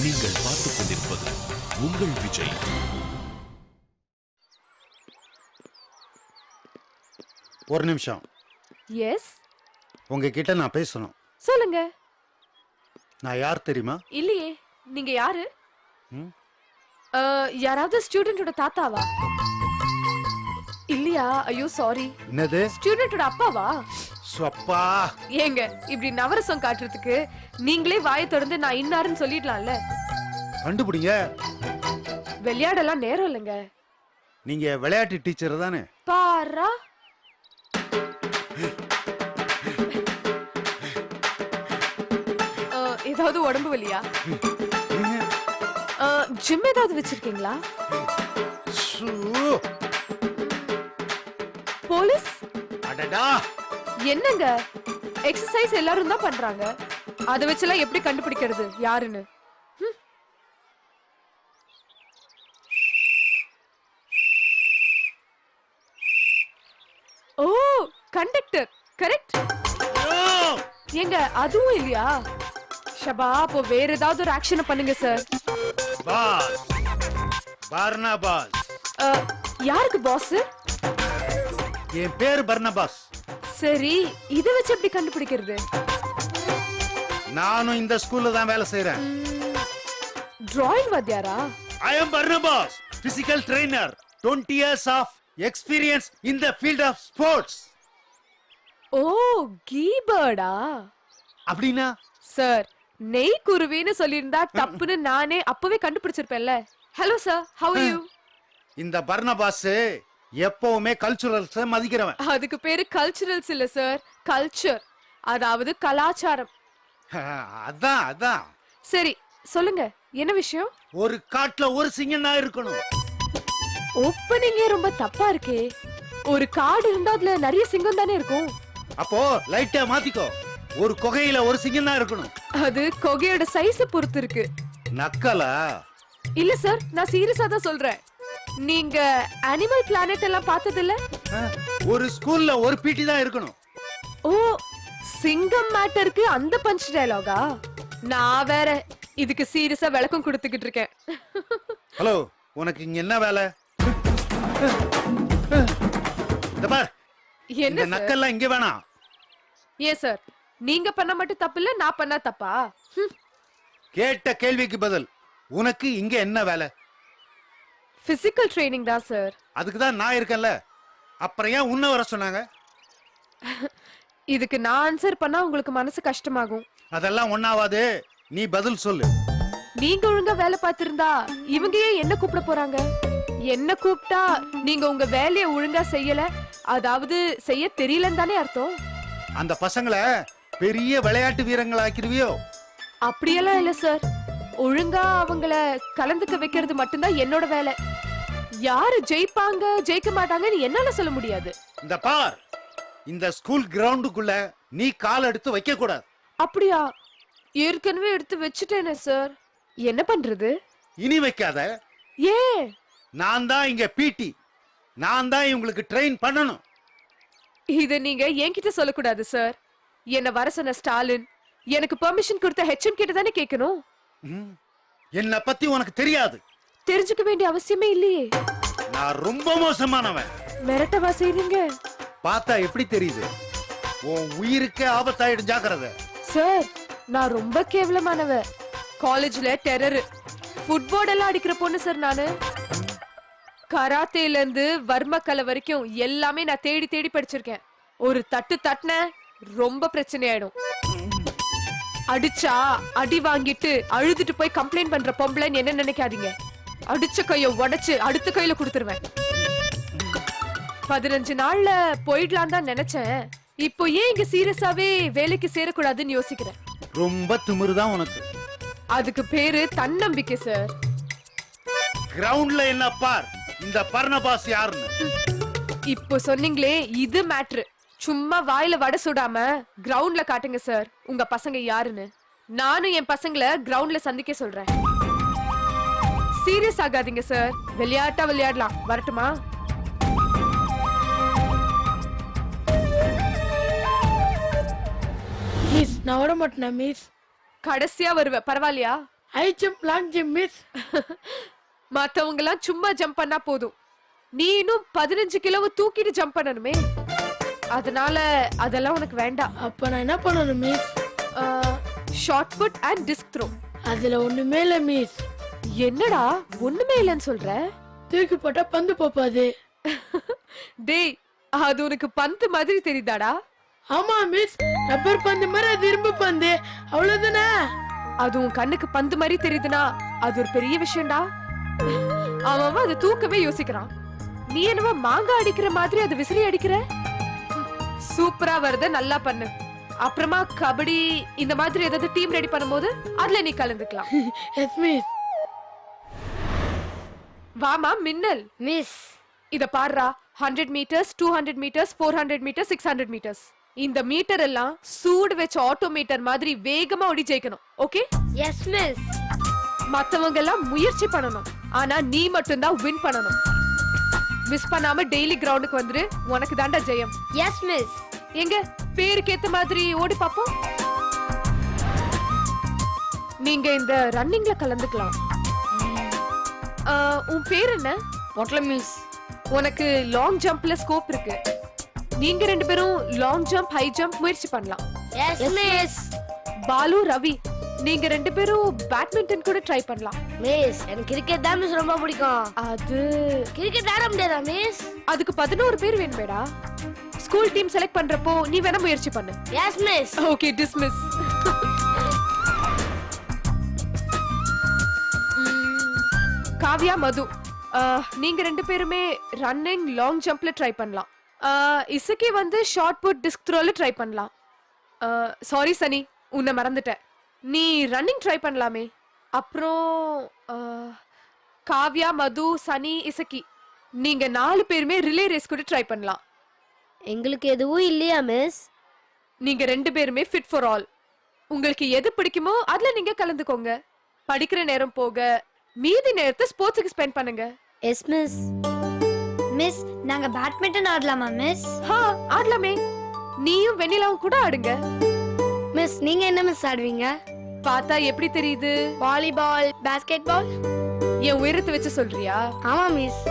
நீங்கள் பார்த்துக் கொண்டிருப்பது உங்கள் விஜய். ஒரு நிமிஷம். எஸ், உங்ககிட்ட நான் பேசணும். சொல்லுங்க. நான் யார் தெரியுமா? இல்லையே, நீங்க யாரு? ம்? யாராவது ஸ்டூடெண்டோட தாத்தாவா? இல்லையா? ஐயோ சாரி. என்னது? ஸ்டூடெண்டோட அப்பாவா? அப்பா, ஏங்க இப்படி நவரசம் காட்டுறதுக்கு நீங்களே வாயை திறந்து நான் இன்னாருன்னு சொல்லிடலாம்ல. கண்டுபிடிங்க. விளையாடலாம் நேரம் இல்லைங்க. நீங்க விளையாட்டு டீச்சர் தானே? பாரா, ஏதாவது உடம்பு வலியா? ஜிம் ஏதாவது வச்சிருக்கீங்களா? போலீஸ்? அடடா, என்னங்க எக்ஸசைஸ் எல்லாரும் தான் பண்றாங்க, அத வச்செல்லாம் எப்படி கண்டுபிடிக்கிறது யாருன்னு? ஓ, கண்டக்டர். கரெக்ட். ஏங்க அதுவும் இல்லையா? ஷபா, அப்போ வேற ஏதாவது ஒரு ஆக்ஷன் பண்ணுங்க சார். பாஸ், பர்னபாஸ். யாருக்கு பாஸ்? என் பேரு பர்னபாஸ். சரி, இத வச்சு எப்படி கண்டுபிடிக்கிறது? நானும் இந்த ஸ்கூல்ல தான் வேலை செய்றேன். Drawing வாத்தியாரா? I am Barnabas, physical trainer. 20 years of experience in the field of sports. ஓ, கீபர்டா? அப்படினா சார், நெய் குருவின்னு சொல்லிருந்தா தப்புன்னு நானே அப்பவே கண்டுபிடிச்சிருப்பேன்ல. Hello sir, how are you? இந்த பர்னபாஸ் எப்பவுமே கல்ச்சுரல்ஸ் மதிக்கிறவன். அதுக்கு பேரு கல்ச்சுரல்ஸ் இல்ல சார், கல்ச்சர், அதாவது கலாச்சாரம். அதான் அதான். சரி சொல்லுங்க, என்ன விஷயம்? ஒரு காட்டுல ஒரு சிங்கம் தான் இருக்கணும். ஓப்பனிங்கே ரொம்ப தப்பா இருக்கே. ஒரு காடு இருந்தா அதுல நிறைய சிங்கம் தானே இருக்கும். அப்போ லைட்டா மாத்திக்கோ, ஒரு குகையில ஒரு சிங்கம் தான் இருக்கணும். அது குகையோட சைஸ் பொறுத்து இருக்கு. நக்கலா? இல்ல சார், நான் சீரியஸா தான் சொல்றேன். நீங்க அனிமல் பிளானட் எல்லாம் பார்த்தது இல்ல? ஒரு ஸ்கூல்ல ஒரு பிடி தான் இருக்கணும். ஓ, சிங்கம் மேட்டருக்கு அந்த பஞ்ச் டயலாகா? நான் வேற இதுக்கு சீரியஸா விளக்கம் கொடுத்துக்கிட்டு இருக்கேன். ஹலோ, உனக்கு இங்க என்ன வேலை? இந்த பார், இந்த நக்கல்லாம் இங்க வேணாம். ஏன் சார், நீங்க பண்ண மட்டும் தப்பு இல்ல, நான் பண்ணா தப்பா? கேட்ட கேள்விக்கு பதில். உனக்கு இங்க என்ன வேலை? பிசிக்கல் ட்ரைனிங் தான் சார். அதுக்கு தான் நான் இருக்கேன்ல, அப்புறம் ஏன் உன்ன வர சொன்னாங்க? இதுக்கு நான் ஆன்சர் பண்ணா உங்களுக்கு மனசு கஷ்டமாகும். அதெல்லாம் ஒண்ணாவாது, நீ பதில் சொல்லு. நீங்க ஒழுங்கா வேலை பார்த்திருந்தா இவங்க ஏன் என்ன கூப்பிட போறாங்க? என்ன கூப்பிட்டா நீங்க உங்க வேலையை ஒழுங்கா செய்யல, அதாவது செய்ய தெரியலன்னு தானே அர்த்தம். அந்த பசங்களை பெரிய விளையாட்டு வீரங்கள் ஆக்கிருவியோ? அப்படியெல்லாம் இல்ல சார், ஒழுங்கா அவங்கள கலந்துக்க வைக்கிறது மட்டும்தான் என்னோட வேலை. யாரு ஜெயிப்பாங்க ஜெயிக்க மாட்டாங்கன்னு என்னால சொல்ல முடியாது. இந்த பார், இந்த ஸ்கூல் கிரவுண்டுக்குள்ள நீ கால் எடுத்து வைக்க கூடாது. அப்படியா? ஏற்கனவே எடுத்து வச்சுட்டேனே சார், என்ன பண்றது? இனி வைக்காத. ஏன்? நான் தான் இங்க பிடி, நான் தான் இவங்களுக்கு ட்ரெயின் பண்ணணும். இத நீங்க என்கிட்ட சொல்லக்கூடாது சார். என்ன வர சொன்ன ஸ்டாலின், எனக்கு பெர்மிஷன் கொடுத்த ஹெச்எம் கிட்ட தானே கேட்கணும். என்ன பத்தி உனக்கு தெரியாது. தெரிஞ்சுக்க வேண்டிய அவசியமே இல்லையே. நான் ரொம்ப மோசமானவன். மிரட்டவா செய்றீங்க? பார்த்தா எப்படி தெரியுது? உன் உயிருக்கு ஆபத்தாயிடும், ஜாக்கிரதை. சார், நான் ரொம்ப கேவலமானவ. காலேஜ்ல டெரர், ஃபுட்பால் எல்லாம் அடிக்கிற பொண்ணு சார் நானு. கராத்தேல இருந்து வர்ம கலை வரைக்கும் எல்லாமே நான் தேடி தேடி படிச்சிருக்கேன். ஒரு தட்டு தட்டுன ரொம்ப பிரச்சனை ஆயிடும். அடிச்சா அடி வாங்கிட்டு அழுதுட்டு போய் கம்ப்ளைண்ட் பண்ற பொம்பளைன்னு என்ன நினைக்காதீங்க. அடிச்ச கைய உடைச்சு அடுத்த கையில கொடுத்துருவேன். 15 நாள்ல போயிடலாம் தான் நினைச்சேன். இப்போ ஏன் இங்க சீரியஸாவே வேலைக்கு சேரக்கூடாதுன்னு யோசிக்கிறேன். ரொம்ப திமிருதான் உனக்கு. அதுக்கு பேரு தன்னம்பிக்கை சார். கிரவுண்ட்ல என்ன பார், இந்த பர்னபாஸ் யாருன்னு. இப்போ சொன்னீங்களே, இது மேட்ரு. சும்மா வாயில வடை சுடாம கிரவுண்ட்ல காட்டுங்க சார் உங்க பசங்க யாருன்னு. நானும் என் பசங்களை கிரவுண்ட்ல சந்திக்க சொல்றேன். சீரியஸ் ஆகாதீங்க சார், விளையாட்டா விளையாடலாம். வரட்டுமா? மிஸ், நான் வர மாட்டேன் மிஸ். கடைசியா வருவ, பரவாயில்லையா? High jump long jump miss. மத்தவங்க எல்லாம் சும்மா ஜம்ப் பண்ணா போதும், நீ இன்னும் 15 கிலோவை தூக்கிட்டு ஜம்ப் பண்ணணுமே. அதனால அதெல்லாம் உனக்கு வேண்டாம். அப்ப நான் என்ன பண்ணணும் miss? Shot put and disc throw. அதுல ஒண்ணுமே இல்ல மிஸ். என்னடா ஒண்ணுமே இல்லைன்னு சொல்ற? தூக்கி போட்டா பந்து போப்பாது. டேய், அது உனக்கு பந்து மாதிரி தெரியுதாடா? ஆமா மிஸ், ரப்பர் பந்து மாதிரி அது இரும்பு பந்து, அவ்வளவுதானே. அது உன் கண்ணுக்கு பந்து மாதிரி தெரியுதுன்னா அது ஒரு பெரிய விஷயம்டா. அவன் அது தூக்கவே யோசிக்கிறான், நீ என்னவோ மாங்காய் அடிக்கிற மாதிரி அது விசிறி அடிக்கிற. சூப்பரா வருது, நல்லா பண்ணு. அப்புறமா கபடி இந்த மாதிரி ஏதாவது டீம் ரெடி பண்ணும்போது அதுல நீ கலந்துக்கலாம். Yes miss. வாமா மின்னல். மிஸ் இத பாருடா, 100 மீட்டர்ஸ், 200 மீட்டர்ஸ், 400 மீட்டர்ஸ், 600 மீட்டர்ஸ். இந்த மீட்டர் எல்லாம் சூடு வச்ச ஆட்டோமீட்டர் மாதிரி வேகமா ஓடி ஜெயிக்கணும். ஓகே? Yes miss. மத்தவங்க எல்லாம் முயற்சி பண்ணணும், ஆனா நீ மட்டும் தான் வின் பண்ணணும். மிஸ் பண்ணாம டெய்லி கிரவுண்டுக்கு வந்துரு, உனக்கு தாண்டா ஜெயம். Yes miss. எங்க பேருக்கு ஏத்த மாதிரி ஓடி பாப்போம். நீங்க இந்த ரன்னிங்ல கலந்துக்கலாம். உன் பேர் என்ன? பொட்டல மிஸ். உனக்கு லாங் ஜம்ப்ல ஸ்கோப் இருக்கு. நீங்க ரெண்டு பேரும் லாங் ஜம்ப், ஹை ஜம்ப் முயற்சி பண்ணலாம். Yes miss. பாலு, ரவி, நீங்க ரெண்டு பேரும் பேட்மிண்டன் கூட ட்ரை பண்ணலாம். மிஸ், எனக்கு கிரிக்கெட் தான் மிஸ் ரொம்ப பிடிக்கும். அது கிரிக்கெட் ஆட முடியாதா மிஸ்? அதுக்கு 11 பேர் வேணுமேடா. ஸ்கூல் டீம் செலக்ட் பண்றப்போ நீ வேணா முயற்சி பண்ணு. Yes miss. Okay, dismiss. Kavya, Madhu, நீங்க ரெண்டு பேருமே ரன்னிங், லாங் ஜம்ப்ல ட்ரை பண்ணலாம். இசுக்கி வந்து ஷார்ட் புட், டிஸ்க் த்ரோல ட்ரை பண்ணலாம். சாரி சனி, உன்னை மறந்துட்டேன். நீ ரன்னிங் ட்ரை பண்ணலாமே. அப்புறம் காவ்யா, மது, சனி, இசுக்கி, நீங்க 4 பேருமே ரிலே ரேஸ் கூட ட்ரை பண்ணலாம். எங்களுக்கு எதுவும் இல்லையா மிஸ்? நீங்க 2 பேருமே ஃபிட் ஃபார் ஆல். உங்களுக்கு எது பிடிக்குமோ அதுல நீங்க கலந்துக்கோங்க. படிக்கிற நேரம் போக மீதி நேரத்தை ஸ்போர்ட்ஸ்க்கு ஸ்பெண்ட் பண்ணுங்க. Yes miss. மிஸ், நாங்க பேட்மிண்டன் ஆடலாமா மிஸ்? ஆடலாமே. நீயும் வெண்ணிலாவும் கூட ஆடுங்க. மிஸ், நீங்க என்ன மிஸ் ஆடுவீங்க? பார்த்தா எப்படி தெரியுது? வாலிபால், பாஸ்கெட் பால். என் உயரத்தை வச்சு சொல்றியா? ஆமா மிஸ்.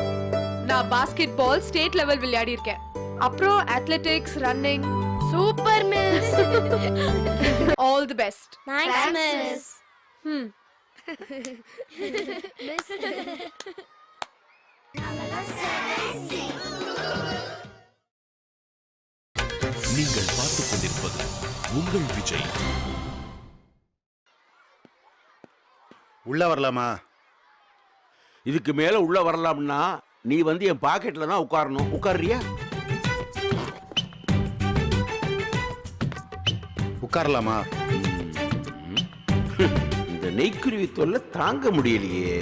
நான் பாஸ்கெட் பால் ஸ்டேட் லெவல் விளையாடி இருக்கேன். அப்புறம் athletics, running. Super miss. All the best. Thanks miss. Miss, நீங்கள் பார்த்துக் கொண்டிருப்பது உங்கள் விஜய். உள்ள வரலாமா? இதுக்கு மேல உள்ள வரலாம்னா நீ வந்து என் பாக்கெட்ல தான் உட்காரணும். உட்கார்றியா? உட்காரலாமா? இந்த நெய்க்குருவி தொல்லை தாங்க முடியலையே.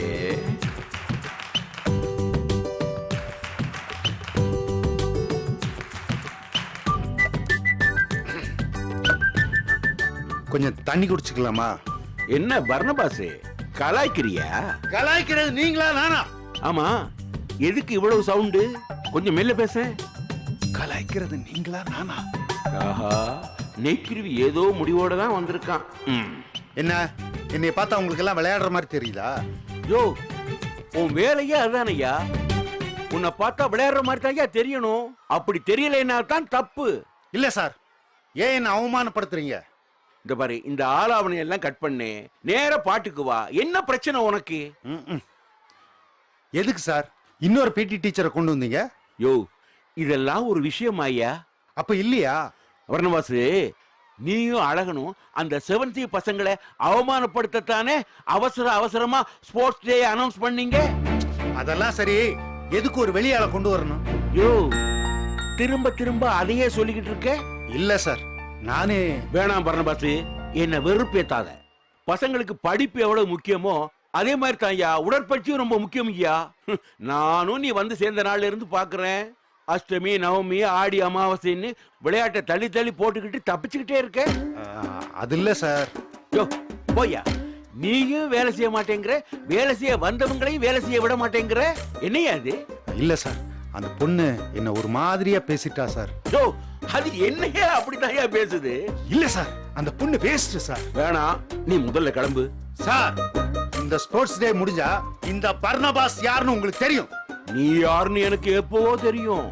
கொஞ்சம் தண்ணி குடிச்சுக்கலாமா? என்ன பர்னபாசே, கலாய்க்கிறியா? கலாய்க்கிறது நீங்களா நானா? ஆமா, எதுக்கு இவ்வளவு சவுண்டு? கொஞ்சம் மெல்ல பேச. கலாய்க்கிறது நீங்களா நானா? ஆஹா, நெய்க்குருவி ஏதோ முடிவோட தான் வந்திருக்கான். என்ன, என்னைய பார்த்தா உங்களுக்கு எல்லாம் விளையாடுற மாதிரி தெரியுதா? யோ, உன் வேலையே அதுதானையா. உன்னை பார்த்தா விளையாடுற மாதிரி தான் தெரியணும். அப்படி தெரியலைன்னா தான் தப்பு. இல்ல சார், ஏன் என்ன அவமானப்படுத்துறீங்க? இந்த பாரு, இந்த ஆலாவணை எல்லாம் கட் பண்ணு, நேரா பாட்டுக்கு வா. என்ன பிரச்சனை உனக்கு? எதுக்கு சார் இன்னொரு பிடி டீச்சரை கொண்டு வந்தீங்க? யோ, இதெல்லாம் ஒரு விஷயம் ஐயா. அப்ப இல்லையா? வர்ணவாசு, நீயும் அழகனும் அந்த 7th பசங்களை அவமானப்படுத்தத்தானே அவசரமா ஸ்போர்ட்ஸ் டே அனௌன்ஸ் பண்ணீங்க. அதெல்லாம் சரி, எதுக்கு ஒரு வெளியாள கொண்டு வரணும்? யோ, திரும்ப திரும்ப அதையே சொல்லிக்கிட்டு இருக்க. இல்ல சார், நானே. வேணாம் பர்ணபாசு, என்ன வெறுப்பேத்தாத. பசங்களுக்கு படிப்பு எவ்வளவு முக்கியமோ அதே மாதிரி தான் ஐயா உடற்பயிற்சியும் ரொம்ப முக்கியம் ஐயா. நானும் நீ வந்து சேர்ந்த நாள்ல இருந்து பாக்குறேன். அஷ்டமி, நவமி, ஆடி அமாவாசைன்னு விளையாட்டை தள்ளி தள்ளி போட்டுக்கிட்டு தப்பிச்சுக்கிட்டே இருக்க. அது இல்ல சார். யோ, போய்யா, நீயும் வேலை செய்ய மாட்டேங்கிற, வேலை செய்ய வந்தவங்களையும் வேலை செய்ய விட மாட்டேங்கிற. என்னையா அது? இல்ல சார், அந்த பொண்ணு என்ன ஒரு மாதிரியா பேசிட்டா சார். யோ, அது என்னையா அப்படித்தான் பேசுது? இல்ல சார், அந்த பொண்ணு வேஸ்ட் சார். வேணாம், நீ முதல்ல கிளம்பு. சார் இந்த ஸ்போர்ட்ஸ் டே முடிஞ்சா இந்த பர்னபாஸ் யாருன்னு உங்களுக்கு தெரியும். நீ யாருன்னு எனக்கு எப்பவோ தெரியும்.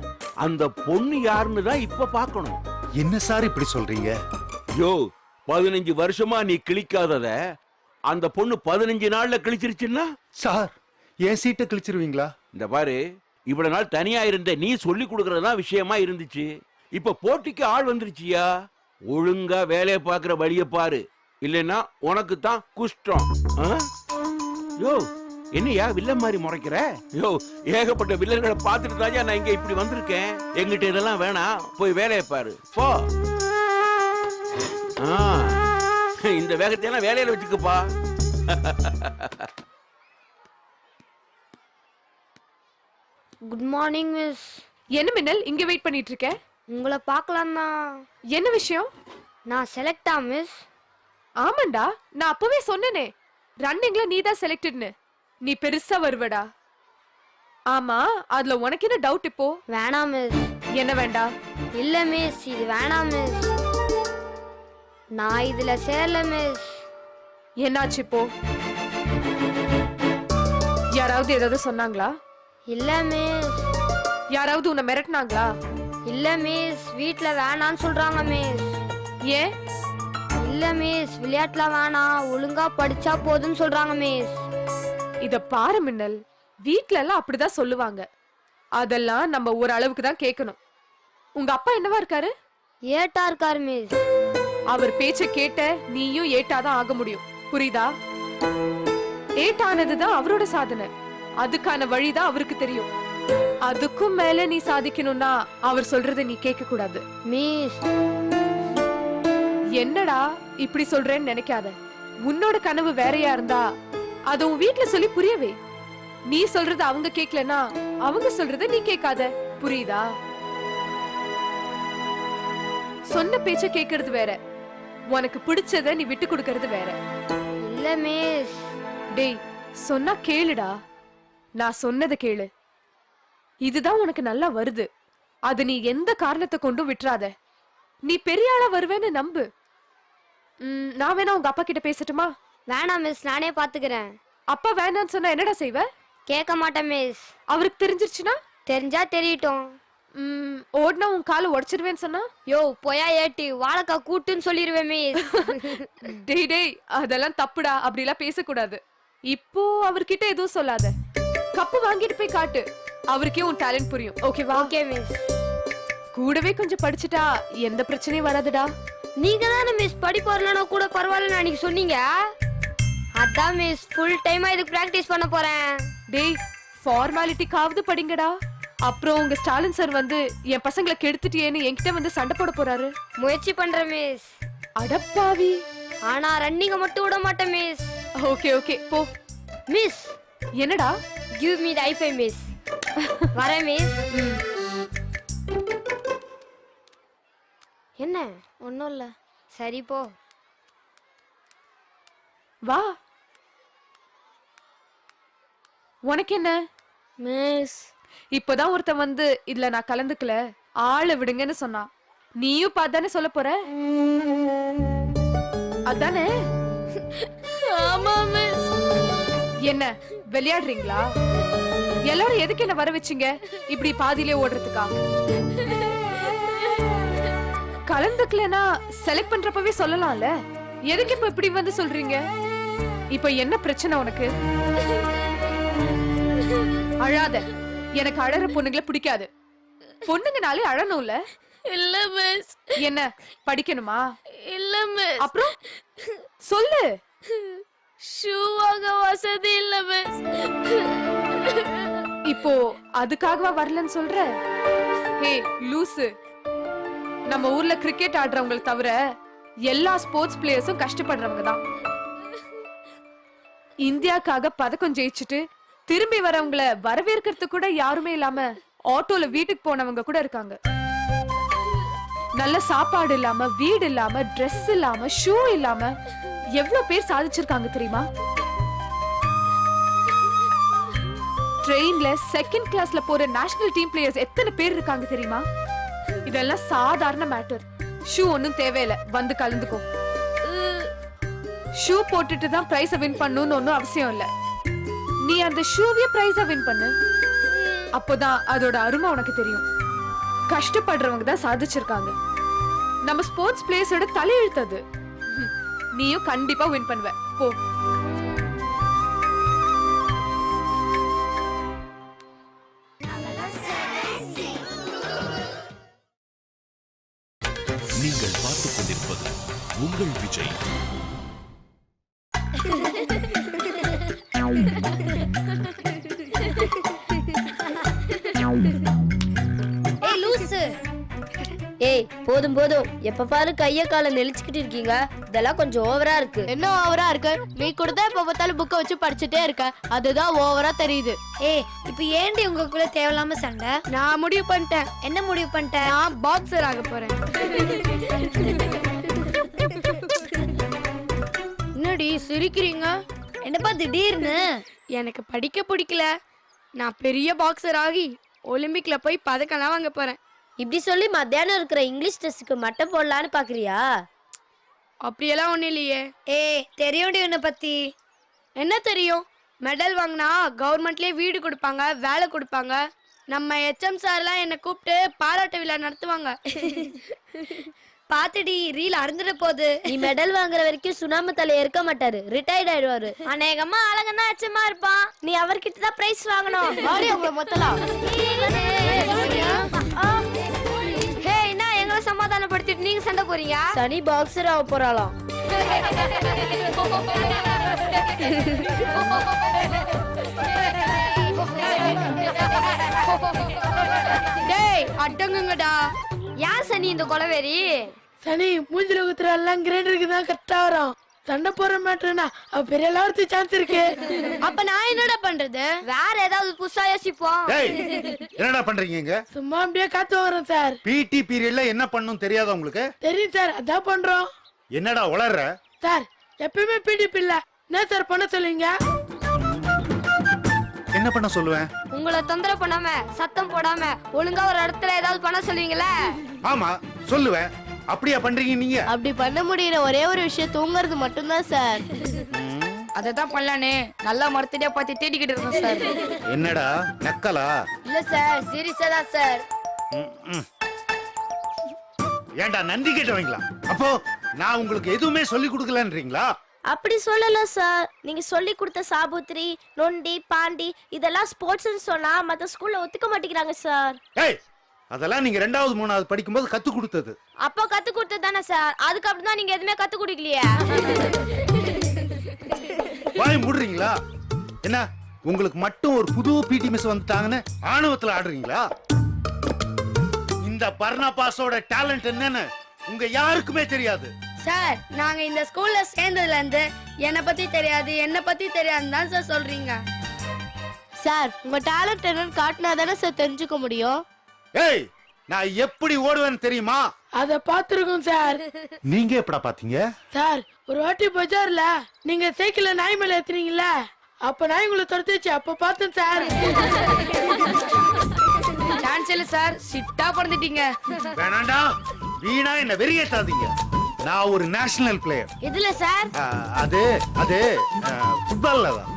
அந்த பொண்ணு யாருன்னு தான் இப்ப பார்க்கணும். என்ன சார் இப்படி சொல்றீங்க? யோ 15 வருஷமா நீ கிழிக்காதத அந்த பொண்ணு 15 நாள்ல கிழிச்சிருச்சுன்னா சார் என் சீட்டை கிழிச்சிருவீங்களா? இந்த பாரு, இவ்வளவு நாள் தனியா இருந்த நீ சொல்லி கொடுக்கறதா விஷயமா இருந்துச்சு. இப்ப போட்டிக்கு ஆள் வந்துருச்சியா. ஒழுங்கா வேலையை பாக்குற வழிய பாரு, இல்லைன்னா உனக்கு தான் குஷ்டம். ஆ? யோ என்னையா வில்லன் மாதிரி முறைக்கிற? யோ ஏகப்பட்ட வில்லன்களை பார்த்துட்டு தான் நான் இங்க இப்படி வந்திருக்கேன். எங்கிட்ட இதெல்லாம் வேணாம், போய் வேலையை பாரு போ. ஆ, இந்த வேகத்தையெல்லாம் வேலையில வச்சுக்கப்பா. Good morning miss. என்ன மின்னல் இங்க வெயிட் பண்ணிட்டு இருக்க? உங்களை பார்க்கலாம் தான். என்ன விஷயம்? நான் செலக்டா மிஸ்? ஆமாண்டா, நான் அப்பவே சொன்னேனே ரன்னிங்ல நீ தான் செலக்டட்னு. நீ பெருசா வருவடா. ஆமா, அதுல உனக்கு என்ன டவுட் இப்போ? வேணாம் மிஸ். என்ன வேண்டாம்? இல்ல மிஸ், இது வேணாம் மிஸ். நான் இதுல சேரல மிஸ். என்னாச்சு இப்போ? யாராவது ஏதாவது சொன்னாங்களா? இல்ல மிஸ். யாராவது உன்னை மிரட்டினாங்களா? இல்ல மிஸ், வீட்ல வேணான்னு சொல்றாங்க மிஸ். ஏன்? இல்ல மிஸ், விளையாட்டுல வேணாம், ஒழுங்கா படிச்சா போதும்னு சொல்றாங்க மிஸ். இத பாரு மின்னல், வீட்ல எல்லாம் அப்படிதான் சொல்லுவாங்க. அதெல்லாம் நம்ம ஒரு அளவுக்கு தான் கேட்கணும். உங்க அப்பா என்னவா இருக்காரு? ஏட்டா இருக்காரு மிஸ். அவர் பேச்ச கேட்ட நீயும் ஏட்டாதான் ஆக முடியும், புரியுதா? ஏட்டானதுதான் அவரோட சாதனை. அதுக்கான வழிதான் அவருக்கு தெரியும். அதுக்கும் மேல நீ சாதிக்கணும்னா அவர் சொல்றத நீ கேட்க கூடாது. மிஸ், என்னடா இப்படி சொல்றேன்னு நினைக்காத. உன்னோட கனவு வேறையா இருந்தா அத உன் வீட்ல சொல்லி புரியவே. நீ சொல்றது அவங்க கேட்கலனா அவங்க சொல்றத நீ கேட்காத, புரியுதா? சொன்ன பேச்ச கேக்குறது வேற, உனக்கு பிடிச்சத நீ விட்டு கொடுக்கறது வேற. இல்ல மிஸ். டேய், சொன்னா கேளுடா. நான் சொன்னதை கேளு. இதுதான் உனக்கு நல்லா வருது. அது நீ எந்த காரணத்தை கொண்டும் விட்டுறாத. நீ பெரிய ஆளா வருவேன்னு நம்பு. நான் வேணா உங்க அப்பா கிட்ட பேசட்டுமா? வேணாம் மிஸ், நானே பாத்துக்கிறேன். அப்பா வேணான்னு சொன்னா என்னடா செய்வ? கேட்க மாட்டேன் மிஸ். அவருக்கு தெரிஞ்சிருச்சுன்னா? தெரிஞ்சா தெரியட்டும். ஓடுனா உன் காலை உடைச்சிருவேன்னு சொன்னா? யோ போயா ஏட்டி, வாழைக்கா கூட்டுன்னு சொல்லிருவேன் மிஸ். டேய் டேய், அதெல்லாம் தப்புடா. அப்படிலாம் பேசக்கூடாது. இப்போ அவர்கிட்ட எதுவும் சொல்லாத. கப்பு வாங்கிட்டு போய் காட்டு. அவருக்கே உன் டேலண்ட் புரியும். ஓகேவா? Okay miss. கூடவே கொஞ்சம் படிச்சுட்டா எந்த பிரச்சனையும் வராதுடா. நீங்க தானே மிஸ் படிப்பு வரலனா கூட பரவாயில்ல அன்னைக்கு சொன்னீங்க. அதான் மிஸ், ஃபுல் டைமா இதுக்கு பிராக்டிஸ் பண்ண போறேன். டேய், ஃபார்மாலிட்டிக்காவது படிங்கடா. அப்புறம் உங்க ஸ்டாலின் சார் வந்து என் பசங்களை கெடுத்துட்டியேன்னு என்கிட்ட வந்து சண்டை போட போறாரு. முயற்சி பண்றேன் மிஸ். அடப்பாவி. ஆனா ரன்னிங்க மட்டும் விட மாட்டேன் மிஸ். ஓகே ஓகே போ. மிஸ், என்னடா? கிவ் மீ தி ஐ5 மிஸ். வரேன் மிஸ். என்ன? ஒண்ணும் இல்ல. சரி போ. வா. உனக்கு என்ன மிஸ்? இப்பதான் ஒருத்தன் வந்து இதுல நான் கலந்துக்கல, ஆளை விடுங்கன்னு சொன்னா. நீயும் பார்த்தானே சொல்ல போற? அதானே? ஆமா மிஸ். என்ன விளையாடுறீங்களா? எல்லாரும் எதுக்கு என்ன வர வச்சீங்க இப்படி பாதியிலே ஓடுறதுக்கா? கலந்துக்கலனா செலக்ட் பண்றப்பவே சொல்லலாம்ல. எதுக்கு இப்ப இப்படி வந்து சொல்றீங்க? இப்ப என்ன பிரச்சனை உனக்கு? அழாத. எனக்கு அழற பொண்ணுங்களை பிடிக்காது. பொண்ணுங்கனாலே அழணும்ல. இல்ல மிஸ். என்ன படிக்கணுமா? இல்ல மிஸ். அப்புறம் சொல்லு. ஷூ வாங்க வசதி இல்ல மிஸ். இப்போ அதுக்காகவா வரலன்னு சொல்ற? ஹே லூசு, நம்ம ஊர்ல கிரிக்கெட் ஆடுறவங்களை தவிர எல்லா ஸ்போர்ட்ஸ் பிளேயர்ஸும் கஷ்டப்படுறவங்க தான். இந்தியாக்காக பதக்கம் ஜெயிச்சுட்டு திரும்பி வரவங்களை வரவேற்கிறது கூட யாருமே இல்லாம ஆட்டோல வீட்டுக்கு போனவங்க கூட இருக்காங்க. நல்ல சாப்பாடு இல்லாம, வீடு இல்லாம, ட்ரெஸ் இல்லாம, ஷூ இல்லாம எவ்வளவு பேர் சாதிச்சிருக்காங்க தெரியுமா? ட்ரெயின்ல செகண்ட் கிளாஸ்ல போற நேஷனல் டீம் பிளேயர்ஸ் எத்தனை பேர் இருக்காங்க தெரியுமா? இதெல்லாம் சாதாரண மேட்டர். ஷூ ஒன்னும் தேவையில்லை, வந்து கலந்துக்கோ. ஷூ போட்டுட்டு தான் பிரைஸ வின் பண்ணணும்னு ஒன்றும் அவசியம் இல்ல. நீ அந்த ஷூவே பிரைஸா வின் பண்ணு. அப்போதான் அதோட அருமை உனக்கு தெரியும். கஷ்டப்படுறவங்க தான் சாதிச்சிருக்காங்க. நம்ம ஸ்போர்ட்ஸ் பிளேயர்ஸோட தலையெழுத்து அது. நீயும் கண்டிப்பா வின் பண்ணுவ. போ. நீங்கள் பார்த்துக் கொண்டிருப்பது உங்கள் விஜய். ஏய் லூசு. ஏய் போதும் போதும், எப்ப பாரு கைய கால நெளிச்சுக்கிட்டு இருக்கீங்க. இதெல்லாம் கொஞ்சம் ஓவரா இருக்கு. என்ன ஓவரா இருக்கு? நீ கூட தான் எப்ப பார்த்தாலும் புக்கை வச்சு படிச்சுட்டே இருக்க. அதுதான் ஓவரா தெரியுது. ஏய் இப்ப ஏண்டி உங்களுக்குள்ள தேவையில்லாம சண்டை? நான் முடிவு பண்ணிட்டேன். என்ன முடிவு பண்ணிட்ட? நான் பாக்ஸர் ஆக போறேன். என்னடி சிரிக்கிறீங்க? என்னப்பா திடீர்னு? எனக்கு படிக்க பிடிக்கல. நான் பெரிய பாக்ஸர் ஆகி ஒலிம்பிக்ல போய் பதக்கம்லாம் வாங்க போறேன். இப்படி சொல்லி மத்தியானம் இருக்கிற இங்கிலீஷ் டெஸ்ட்க்கு மட்டம் போடலான்னு பாக்குறியா? அப்படியெல்லாம் ஒண்ணும் இல்லையே. ஏய் தெரியும்டி உன்னை பத்தி. என்ன தெரியும்? மெடல் வாங்கினா கவர்மெண்ட்லயே வீடு கொடுப்பாங்க, வேலை கொடுப்பாங்க. நம்ம HM சார்லாம் என்னை கூப்பிட்டு பாராட்டு விழா நடத்துவாங்க. பாத்துடி ரீல் அறந்துட போகுது. நீ மெடல் வாங்குற வரைக்கும் சுனாமி தலை இருக்க மாட்டாரு, ரிட்டையர்ட் ஆயிடுவாரு. அநேகமா அழகன்னா அச்சமா இருப்பான். நீ அவர்கிட்ட தான் பிரைஸ் வாங்கணும். வாடி உங்களை மொத்தலாம். ஹே என்ன எங்களை சமாதானப்படுத்திட்டு நீங்க சண்டை போறீங்க? சனி பாக்ஸர் ஆக போறாளாம். டேய் அடங்குங்கடா. யார் சனி இந்த கொலவேரி? சனி மூஞ்சில குத்துற எல்லாம் கிரைண்டருக்கு தான் கரெக்டா வரும். சண்டை போற மாட்டேன்னா அவ பெரிய எல்லாத்துக்கும் சான்ஸ் இருக்கு. அப்ப நான் என்னடா பண்றது? வேற ஏதாவது புதுசா யோசிப்போம். டேய் என்னடா பண்றீங்க இங்க? சும்மா அப்படியே காத்து வரோம் சார். பிடி பீரியட்ல என்ன பண்ணணும் தெரியாதா உங்களுக்கு? தெரியும் சார், அதான் பண்றோம். என்னடா உளர்ற? சார் எப்பயுமே பிடிபி இல்ல. என்ன சார் பண்ண சொல்லுவீங்க? என்ன பண்ண சொல்லுவேன்? உங்களை தொந்தரவு பண்ணாம சத்தம் போடாம ஒழுங்கா ஒரு இடத்துல ஏதாவது பண்ண சொல்லுவீங்களா? ஆமா சொல்லுவேன். அப்படியா பண்றீங்க நீங்க? அப்படி பண்ண முடியற ஒரே ஒரு விஷயம் தூங்குறது மட்டும்தான் சார். அததான் பண்ணலானே நல்லா மரத்தடியா பார்த்து தேடிக்கிட்டு இருக்கோம் சார். என்னடா நக்கலா? இல்ல சார் சீரியஸா தான் சார். ஏன்டா நன்றி கேட்டவங்களா? அப்போ நான் உங்களுக்கு எதுவுமே சொல்லி கொடுக்கலன்றீங்களா? அப்படி சொல்லல சார். நீங்க சொல்லி கொடுத்த சாபுத்திரி, நொண்டி, பாண்டி இதெல்லாம் ஸ்போர்ட்ஸ்னு சொன்னா மத்த ஸ்கூல்ல ஒத்துக்க மாட்டேங்கிறாங்க சார். ஏய் அதெல்லாம் நீங்க 2வது 3வது படிக்கும்போது கத்து கொடுத்தது. அப்போ கத்து கொடுத்தது தானே சார். அதுக்கு அப்புறம் தான் நீங்க எதுவுமே கத்து கொடுக்கலையே. வாய் மூடுறீங்களா? என்ன உங்களுக்கு மட்டும் ஒரு புது பிடி மிஸ் வந்துட்டாங்கன்னு ஆணவத்துல ஆடுறீங்களா? இந்த பர்ணா பாஸோட டேலண்ட் என்னன்னு உங்க யாருக்குமே தெரியாது. சார் நாங்க இந்த ஸ்கூல்ல சேர்ந்ததுல இருந்து என்ன பத்தி தெரியாது, என்ன பத்தி தெரியாதுன்னு தான் சார் சொல்றீங்க. சார் உங்க டேலண்ட் என்னன்னு காட்டினா தானே சார் தெரிஞ்சுக்க முடியும். ஏய் நான் எப்படி ஓடுவேன்னு தெரியுமா? அத பாத்துருக்கோம் சார். நீங்க எப்படா பாத்தீங்க? சார் ஒரு வாட்டி பஜார்ல நீங்க சைக்கிள்ல நாய் மேல ஏத்துனீங்கல்ல, அப்ப நாய் உங்களை துரத்துச்சு. அப்ப பார்த்தேன் சார். சான்ஸ் இல்ல சார், சிட்டா பறந்துட்டீங்க. வேணாண்டா வீணா என்ன வெறியேத்தாதீங்க. நான் ஒரு நேஷனல் பிளேயர். எதுல சார்? அது அது ஃபுட்பால்ல தான்.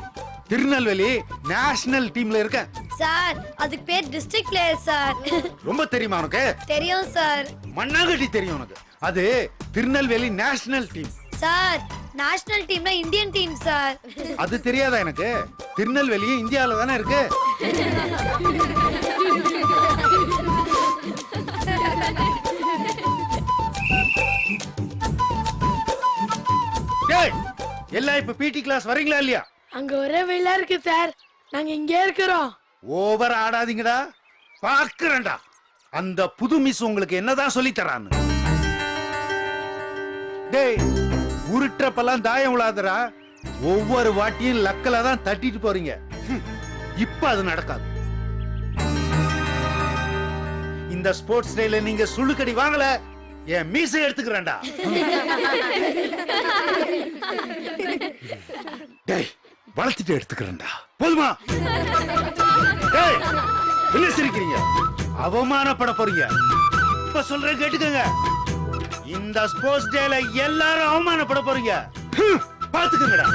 திருநெல்வேலி நேஷனல் டீம்ல இருக்கேன். சார் அதுக்கு பேர் டிஸ்ட்ரிக்ட் பிளேயர் சார். ரொம்ப தெரியுமா உனக்கு? தெரியும் சார். மண்ணாங்கட்டி தெரியும் உனக்கு. அது Tirunelveli national team. Sir national டீம்னா இந்தியன் டீம் சார். அது தெரியாதா எனக்கு? திருநெல்வேலி இந்தியால தானே இருக்கு. டேய் எல்லாம் இப்ப பிடி கிளாஸ் வரீங்களா இல்லையா? அங்க ஒரே வெயிலா இருக்கு சார். நாங்க இங்க இருக்கிறோம். ஓவர் ஆடாதீங்கடா. பாக்குறேன்டா அந்த புது மிஸ் உங்களுக்கு என்னதான் சொல்லி தரான்னு. டேய் உருட்டப்பெல்லாம் தாயம் விழாதரா. ஒவ்வொரு வாட்டியும் லக்கல தான் தட்டிட்டு போறீங்க. இப்ப அது நடக்காது. இந்த ஸ்போர்ட்ஸ் டேல நீங்க சுளுக்கடி வாங்கல, என் மீசை எடுத்துக்கிறேன்டா. டேய் வளர்த்துட்டு எடுத்துக்கிறேன்டா. போதுமா? டேய் என்ன சிரிக்கிறீங்க? அவமானப்பட போறீங்க. இப்ப சொல்றேன் கேட்டுக்கங்க. இந்த ஸ்போர்ட்ஸ் டேல எல்லாரும் அவமானப்பட போறீங்க. பாத்துக்கங்கடா